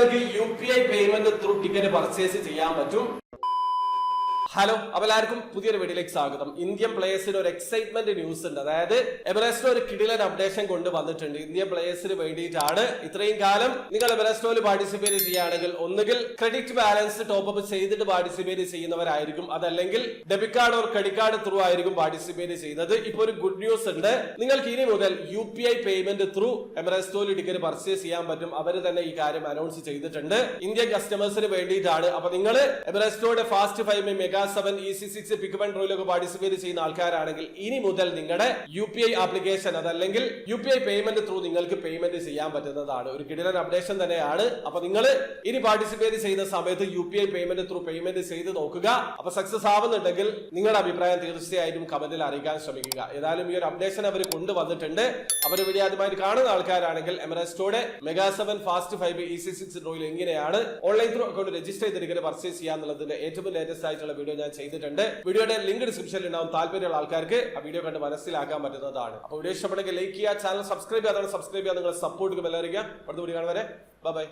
നിങ്ങൾക്ക് UPI payment through ticket purchase ചെയ്യാൻ പറ്റും. ഹലോ, അപ്പോൾ എല്ലാവർക്കും പുതിയൊരു വീഡിയോയിലേക്ക് സ്വാഗതം. ഇന്ത്യൻ പ്ലേയേഴ്സിന് ഒരു എക്സൈറ്റ്മെന്റ് ന്യൂസ് ഉണ്ട്. അതായത് എവറസ്റ്റിൽ ഒരു കിടിലൻ അപ്ഡേഷൻ കൊണ്ട് വന്നിട്ടുണ്ട്. ഇന്ത്യൻ പ്ലേയേഴ്സിന് വേണ്ടിയിട്ടാണ്. ഇത്രയും കാലം നിങ്ങൾ എവറസ്റ്റിൽ പാർട്ടിസിപ്പേറ്റ് ചെയ്യുകയാണെങ്കിൽ ഒന്നുകിൽ ക്രെഡിറ്റ് ബാലൻസ് ടോപ്പ് അപ്പ് ചെയ്തിട്ട് പാർട്ടിസിപ്പേറ്റ് ചെയ്യുന്നവരായിരിക്കും, അതല്ലെങ്കിൽ debit card or credit card through ആയിരിക്കും പാർട്ടിസിപ്പേറ്റ് ചെയ്യുന്നത്. ഇപ്പൊ ഒരു ഗുഡ് ന്യൂസ് ഉണ്ട്. നിങ്ങൾക്ക് ഇനി മുതൽ UPI പേയ്മെന്റ് ത്രൂ എവറസ്റ്റിൽ ടിക്കറ്റ് പർച്ചേസ് ചെയ്യാൻ പറ്റും. അവർ തന്നെ ഈ കാര്യം അനൗൺസ് ചെയ്തിട്ടുണ്ട്. ഇന്ത്യൻ കസ്റ്റമേഴ്സിന് വേണ്ടിയിട്ടാണ്. അപ്പൊ നിങ്ങൾ എവറസ്റ്റിലൂടെ fast 5 mega 7 EC6 pick and ഡ്രോയിലൊക്കെ പാർട്ടിസിപ്പേറ്റ് ചെയ്യുന്ന ആൾക്കാരാണെങ്കിൽ ഇനി മുതൽ നിങ്ങളുടെ UPI ആപ്ലിക്കേഷൻ അതല്ലെങ്കിൽ UPI പേയ്മെന്റ് ത്രൂ നിങ്ങൾക്ക് പേയ്മെന്റ് ചെയ്യാൻ പറ്റുന്നതാണ്. ഒരു കിടിലൻ അപ്ഡേഷൻ തന്നെയാണ്. അപ്പൊ നിങ്ങൾ ഇനി പാർട്ടിസിപ്പേറ്റ് ചെയ്യുന്ന സമയത്ത് UPI പേയ്മെന്റ് ത്രൂ പേയ്മെന്റ് ചെയ്ത് നോക്കുക. അപ്പൊ സക്സസ് ആവുന്നുണ്ടെങ്കിൽ നിങ്ങളുടെ അഭിപ്രായം തീർച്ചയായിട്ടും കമന്റിൽ അറിയിക്കാൻ ശ്രമിക്കുക. ഏതായാലും ഈ ഒരു അപ്ഡേഷൻ അവർ കൊണ്ടുവന്നിട്ടുണ്ട്. അവർ വീഡിയോ ആദ്യമായിട്ട് കാണുന്ന ആൾക്കാരാണെങ്കിൽ എമറസ്റ്റോടെ മെഗാ 7 ഫാസ്റ്റ് 5 EC6 ഡ്രോയിൽ എങ്ങനെയാണ് ഓൺലൈൻ ത്രൂ അക്കൗണ്ട് രജിസ്റ്റർ ചെയ്തിരിക്കുന്നത് പർച്ചേസ് ചെയ്യാന്നുള്ളതിന്റെ ഏറ്റവും ലേറ്റസ്റ്റ് ആയിട്ടുള്ള വീഡിയോ ഞാൻ ചെയ്തിട്ടുണ്ട്. വീഡിയോയുടെ ലിങ്ക് ഡിസ്ക്രിപ്ഷനിൽ ഉണ്ടാവും. താല്പര്യമുള്ള ആൾക്കാർക്ക് ആ വീഡിയോ കണ്ട് മനസ്സിലാക്കാൻ പറ്റുന്നതാണ്. അപ്പോൾ വീഡിയോ ഇഷ്ടപ്പെടുമെങ്കിൽ ലൈക്ക് ചെയ്യുക, ചാനൽ സബ്സ്ക്രൈബ് ചെയ്യാതെ സബ്സ്ക്രൈബ് ചെയ്യാൻ നിങ്ങൾ സപ്പോർട്ട് ബെല്ലറിയിക്കുക. അടുത്ത വീഡിയോ കാണുവരെ ബൈ.